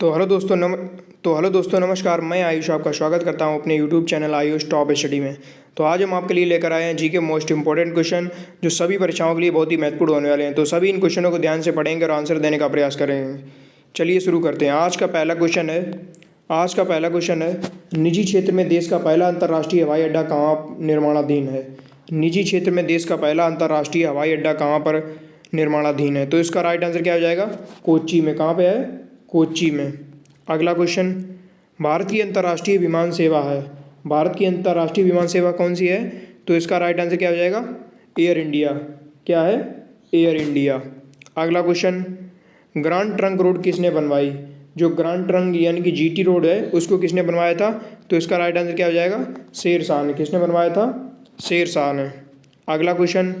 Hello दोस्तों नमस्कार। मैं आयुष आपका स्वागत करता हूं अपने YouTube channel Ayush top study में। तो आज हम आपके लिए लेकर आए हैं जीके मोस्ट इंपॉर्टेंट क्वेश्चन जो सभी परीक्षाओं के लिए बहुत ही महत्वपूर्ण होने वाले हैं। तो सभी इन क्वेश्चनों को ध्यान से पढ़ेंगे और आंसर देने का प्रयास करेंगे। चलिए शुरू करते हैं। आज का पहला क्वेश्चन है निजी क्षेत्र में देश का पहला अंतर्राष्ट्रीय हवाई अड्डा कहाँ निर्माणाधीन है। निजी क्षेत्र में देश का पहला अंतर्राष्ट्रीय हवाई अड्डा कहाँ पर निर्माणाधीन है। तो इसका राइट आंसर क्या हो जाएगा, कोच्चि में। कहाँ पे है, कोच्चि में। अगला क्वेश्चन, भारत की अंतर्राष्ट्रीय विमान सेवा है। भारत की अंतर्राष्ट्रीय विमान सेवा कौन सी है। तो इसका राइट आंसर क्या हो जाएगा, एयर इंडिया। क्या है, एयर इंडिया। अगला क्वेश्चन, ग्रांड ट्रंक रोड किसने बनवाई। जो ग्रांड ट्रंक यानी कि जीटी रोड है उसको किसने बनवाया था। तो इसका राइट आंसर क्या हो जाएगा, शेरशाह ने। किसने बनवाया था, शेरशाह ने। अगला क्वेश्चन,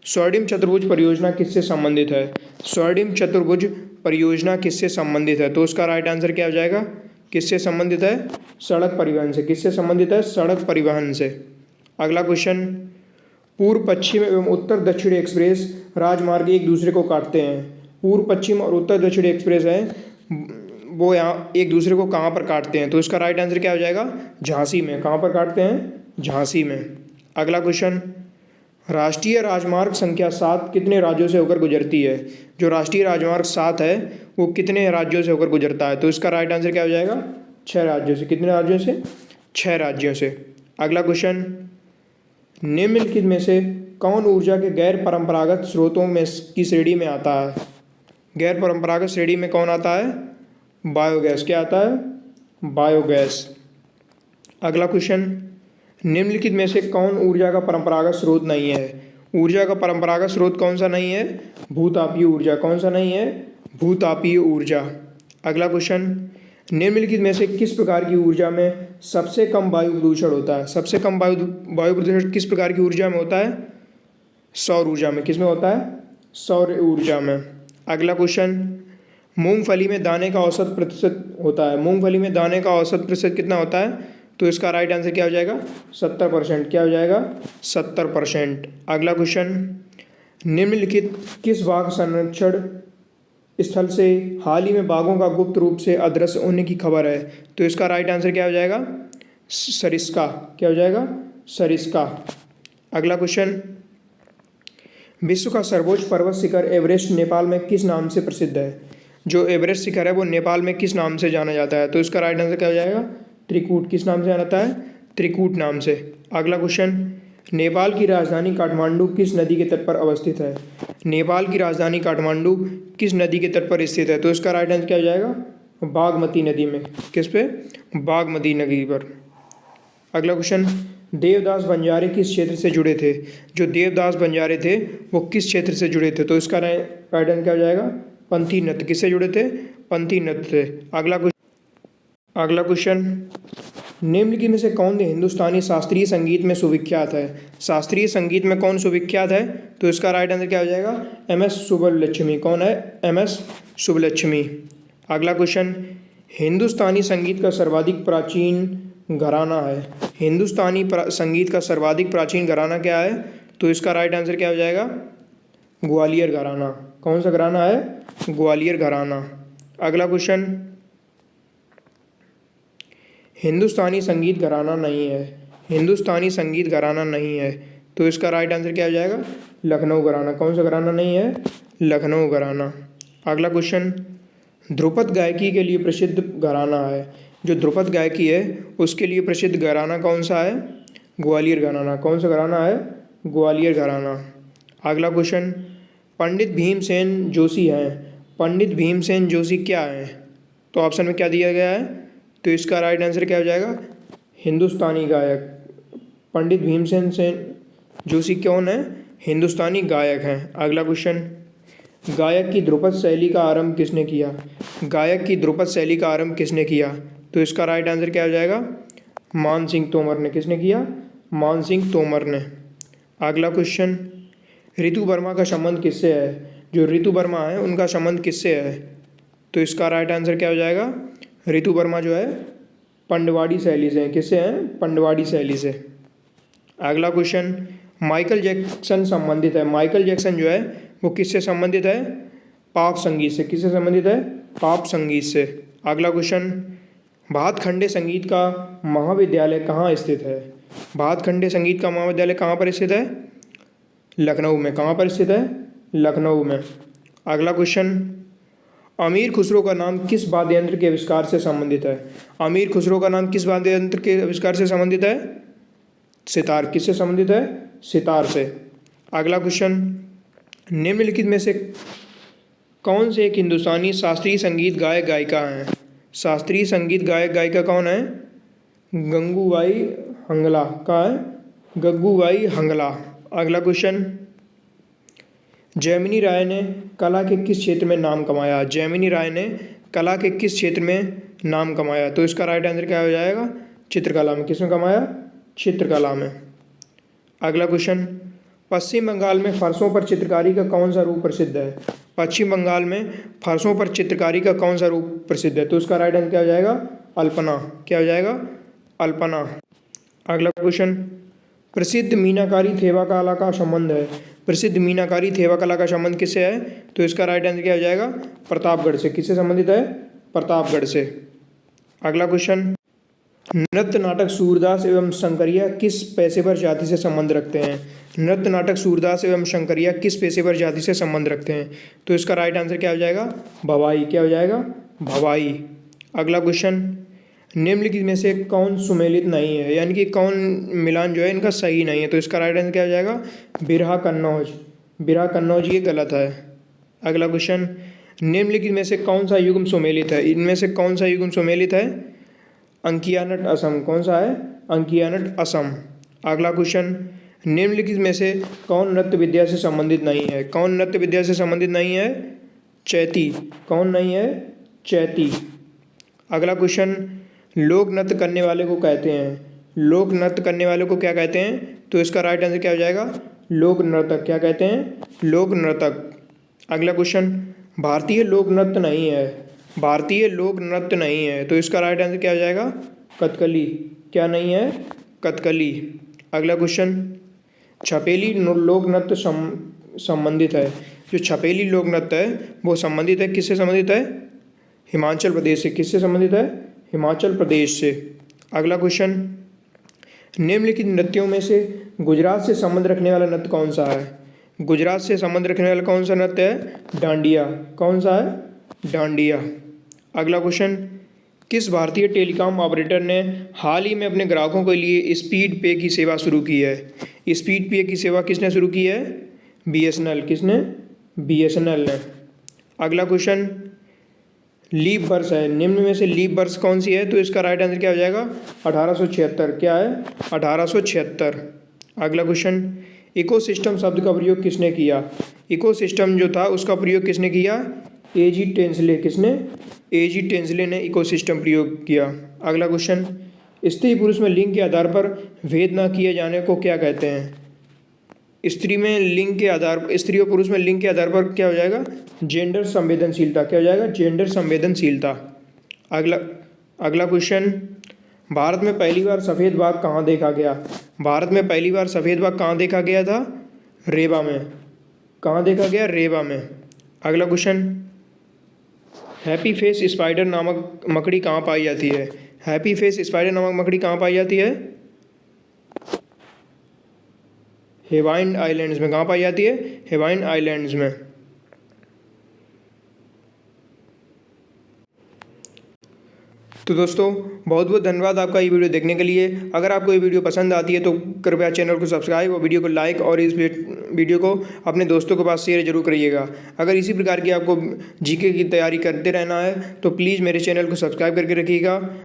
स्वर्णिम चतुर्भुज परियोजना किससे संबंधित है। स्वर्णिम चतुर्भुज परियोजना किससे संबंधित है। तो उसका राइट आंसर क्या हो जाएगा, किससे संबंधित है, सड़क परिवहन से। किससे संबंधित है, सड़क परिवहन से। अगला क्वेश्चन, पूर्व पश्चिम एवं उत्तर दक्षिण एक्सप्रेस राजमार्ग एक दूसरे को काटते हैं। पूर्व पश्चिम और उत्तर दक्षिण एक्सप्रेस हैं वो यहाँ एक दूसरे को कहाँ पर काटते हैं। तो इसका राइट आंसर क्या हो जाएगा, झांसी में। कहाँ पर काटते हैं, झांसी में। अगला क्वेश्चन, राष्ट्रीय राजमार्ग संख्या 7 कितने राज्यों से होकर गुजरती है। जो राष्ट्रीय राजमार्ग 7 है वो कितने राज्यों से होकर गुजरता है। तो इसका राइट आंसर क्या हो जाएगा, 6 राज्यों से। कितने राज्यों से, 6 राज्यों से। अगला क्वेश्चन, निम्नलिखित में से कौन ऊर्जा के गैर परंपरागत स्रोतों में की श्रेणी में आता है। गैर परंपरागत श्रेणी में कौन आता है, बायोगैस। क्या आता है, बायोगैस। अगला क्वेश्चन, निम्नलिखित में से कौन ऊर्जा का परंपरागत स्रोत नहीं है। ऊर्जा का परंपरागत स्रोत कौन सा नहीं है, भूतापीय ऊर्जा। कौन सा नहीं है, भूतापीय ऊर्जा। अगला क्वेश्चन, निम्नलिखित में से किस प्रकार की ऊर्जा में सबसे कम वायु प्रदूषण होता है। सबसे कम वायु प्रदूषण किस प्रकार की ऊर्जा में होता है, सौर ऊर्जा में। किस में होता है, सौर ऊर्जा में। अगला क्वेश्चन, मूंगफली में दाने का औसत प्रतिशत होता है। मूंगफली में दाने का औसत प्रतिशत कितना होता है। तो इसका राइट आंसर क्या हो जाएगा, 70%। क्या हो जाएगा, 70%। अगला क्वेश्चन, निम्नलिखित किस बाघ संरक्षण स्थल से हाल ही में बाघों का गुप्त रूप से अदृश्य होने की खबर है। तो इसका राइट आंसर क्या हो जाएगा, सरिस्का। क्या हो जाएगा, सरिस्का। अगला क्वेश्चन, विश्व का सर्वोच्च पर्वत शिखर एवरेस्ट नेपाल में किस नाम से प्रसिद्ध है। जो एवरेस्ट शिखर है वो नेपाल में किस नाम से जाना जाता है। तो इसका राइट आंसर क्या हो जाएगा, त्रिकूट। किस नाम से जाना जाता है, त्रिकूट नाम से। अगला क्वेश्चन, नेपाल की राजधानी काठमांडू किस नदी के तट पर अवस्थित है। नेपाल की राजधानी काठमांडू किस नदी के तट पर स्थित है। तो इसका राइट आंसर क्या हो जाएगा, बागमती नदी में। किस पे, बागमती नदी पर। अगला क्वेश्चन, देवदास बंजारे किस क्षेत्र से जुड़े थे। जो देवदास बंजारे थे वो किस क्षेत्र से जुड़े थे। तो इसका राइट आंसर क्या हो जाएगा, पंथी नृत्य। किससे जुड़े थे, पंथी नृत्य से। अगला क्वेश्चन, निम्नलिखित में से कौन हिंदुस्तानी शास्त्रीय संगीत में सुविख्यात है। शास्त्रीय संगीत में कौन सुविख्यात है। तो इसका राइट आंसर क्या हो जाएगा, MS सुब्बलक्ष्मी। कौन है, MS सुब्बलक्ष्मी। अगला क्वेश्चन, हिंदुस्तानी संगीत का सर्वाधिक प्राचीन घराना है। हिंदुस्तानी संगीत का सर्वाधिक प्राचीन घराना क्या है। तो इसका राइट आंसर क्या हो जाएगा, ग्वालियर घराना। कौन सा घराना है, ग्वालियर घराना। अगला क्वेश्चन, हिंदुस्तानी संगीत घराना नहीं है। हिंदुस्तानी संगीत घराना नहीं है। तो इसका राइट आंसर क्या हो जाएगा, लखनऊ घराना। कौन सा घराना नहीं है, लखनऊ घराना। अगला क्वेश्चन, ध्रुपद गायकी के लिए प्रसिद्ध घराना है। जो ध्रुपद गायकी है उसके लिए प्रसिद्ध घराना कौन सा है, ग्वालियर घराना। कौन सा घराना है, ग्वालियर घराना। अगला क्वेश्चन, पंडित भीमसेन जोशी हैं। पंडित भीमसेन जोशी क्या हैं। तो ऑप्शन में क्या दिया गया है। तो इसका राइट आंसर क्या हो जाएगा, हिंदुस्तानी गायक। पंडित भीमसेन जोशी कौन है, हिंदुस्तानी गायक हैं। अगला क्वेश्चन, गायक की ध्रुपद शैली का आरंभ किसने किया। गायक की ध्रुपद शैली का आरंभ किसने किया। तो इसका राइट आंसर क्या हो जाएगा, मान सिंह तोमर ने। किसने किया, मान सिंह तोमर ने। अगला क्वेश्चन, ऋतु वर्मा का संबंध किससे है। जो ऋतु वर्मा है उनका संबंध किससे है। तो इसका राइट आंसर क्या हो जाएगा, ऋतु वर्मा जो है पंडवाड़ी शैली से हैं। किससे हैं, पंडवाड़ी शैली से। अगला क्वेश्चन, माइकल जैक्सन संबंधित है। माइकल जैक्सन जो है वो किससे संबंधित है, पॉप संगीत से। किससे संबंधित है, पॉप संगीत से। अगला क्वेश्चन, भातखंडे संगीत का महाविद्यालय कहाँ स्थित है? भातखंडे संगीत का महाविद्यालय कहाँ पर स्थित है? लखनऊ में। कहाँ पर स्थित है? लखनऊ में। अगला क्वेश्चन, अमीर खुसरो का नाम किस वाद्य यंत्र के आविष्कार से संबंधित है? अमीर खुसरो का नाम किस वाद्य यंत्र के आविष्कार से संबंधित है? सितार। किससे संबंधित है? सितार से। अगला क्वेश्चन, निम्नलिखित में से कौन से एक हिंदुस्तानी शास्त्रीय संगीत गायक गायिका हैं? शास्त्रीय संगीत गायक गायिका कौन है? गंगूबाई हंगला। का है? गंगूबाई हंगला। अगला क्वेश्चन, जैमिनी राय ने कला के किस क्षेत्र में नाम कमाया? जैमिनी राय ने कला के किस क्षेत्र में नाम कमाया? तो इसका राइट आंसर क्या हो जाएगा? चित्रकला में। किसमें कमाया? चित्रकला में। अगला क्वेश्चन, पश्चिम बंगाल में फर्शों पर चित्रकारी का कौन सा रूप प्रसिद्ध है? पश्चिम बंगाल में फर्शों पर चित्रकारी का कौन सा रूप प्रसिद्ध है? तो इसका राइट आंसर क्या हो जाएगा? अल्पना। क्या हो जाएगा? अल्पना। अगला क्वेश्चन, प्रसिद्ध मीनाकारी थेवा कला का संबंध है? प्रसिद्ध मीनाकारी थेवा कला का संबंध किससे है? तो इसका राइट आंसर क्या हो जाएगा? प्रतापगढ़ से। किससे संबंधित है? प्रतापगढ़ से। अगला क्वेश्चन, नृत्य नाटक सूरदास एवं शंकरिया किस पेशेवर जाति से संबंध रखते हैं? नृत्य नाटक सूरदास एवं शंकरिया किस पेशेवर जाति से संबंध रखते हैं? तो इसका राइट आंसर क्या हो जाएगा? भवाई। क्या हो जाएगा? भवाई। अगला क्वेश्चन, निम्नलिखित में से कौन सुमेलित नहीं है? यानी कि कौन मिलान जो है इनका सही नहीं है? तो इसका राइट आंसर क्या हो जाएगा? बिरहा कन्नौज। बिरहा कन्नौज ये गलत है। अगला क्वेश्चन, निम्नलिखित में से कौन सा युग्म सुमेलित है? इनमें से कौन सा युग्म सुमेलित है? अंकियानट असम। कौन सा है? अंकियानट असम। अगला क्वेश्चन, निम्नलिखित में से कौन नृत्य विद्या से संबंधित नहीं है? कौन नृत्य विद्या से संबंधित नहीं है? चैती। कौन नहीं है? चैती। अगला क्वेश्चन, लोक नृत्य करने वाले को कहते हैं? लोक नृत्य करने वाले को क्या कहते हैं? तो इसका राइट आंसर क्या हो जाएगा? लोक नर्तक। क्या कहते हैं? लोक नर्तक। अगला क्वेश्चन, भारतीय लोक नृत्य नहीं है? भारतीय लोक नृत्य नहीं है, तो इसका राइट आंसर क्या हो जाएगा? कथकली। क्या नहीं है? कथकली। अगला क्वेश्चन, छपेली लोक नृत्य संबंधित है? जो छपेली लोक नृत्य है वो संबंधित है किससे संबंधित है? हिमाचल प्रदेश से। किससे संबंधित है? हिमाचल प्रदेश से। अगला क्वेश्चन, निम्नलिखित नृत्यों में से गुजरात से संबंध रखने वाला नृत्य कौन सा है? गुजरात से संबंध रखने वाला कौन सा नृत्य है? डांडिया। कौन सा है? डांडिया। अगला क्वेश्चन, किस भारतीय टेलीकॉम ऑपरेटर ने हाल ही में अपने ग्राहकों के लिए स्पीड पे की सेवा शुरू की है? स्पीड पे की सेवा किसने शुरू की है? BSNL। किसने? BSNL ने। अगला क्वेश्चन, लीप वर्ष है, निम्न में से लीप वर्ष कौन सी है? तो इसका राइट आंसर क्या हो जाएगा? 1876। क्या है? 1876। अगला क्वेश्चन, इकोसिस्टम शब्द का प्रयोग किसने किया? इकोसिस्टम जो था उसका प्रयोग किसने किया? A.G. टेंसले। किसने? A.G. टेंसले ने इकोसिस्टम प्रयोग किया। अगला क्वेश्चन, स्त्री पुरुष में लिंग के आधार पर भेद न किए जाने को क्या कहते हैं? स्त्री और पुरुष में लिंग के आधार पर क्या हो जाएगा? जेंडर संवेदनशीलता। क्या हो जाएगा? जेंडर संवेदनशीलता। अगला क्वेश्चन, भारत में पहली बार सफ़ेद बाघ कहाँ देखा गया? भारत में पहली बार सफ़ेद बाघ कहाँ देखा गया था? रेवा में। कहाँ देखा गया? रेवा में। अगला क्वेश्चन, हैप्पी फेस स्पाइडर नामक मकड़ी कहाँ पाई जाती है? हैप्पी फेस स्पाइडर नामक मकड़ी कहाँ पाई जाती है? हेवाइन आइलैंड्स में। कहाँ पाई जाती है? हेवाइन आइलैंड्स में। तो दोस्तों बहुत बहुत धन्यवाद आपका ये वीडियो देखने के लिए। अगर आपको ये वीडियो पसंद आती है तो कृपया चैनल को सब्सक्राइब और वीडियो को लाइक और इस वीडियो को अपने दोस्तों के पास शेयर जरूर करिएगा। अगर इसी प्रकार की आपको जीके की तैयारी करते रहना है तो प्लीज़ मेरे चैनल को सब्सक्राइब करके रखिएगा।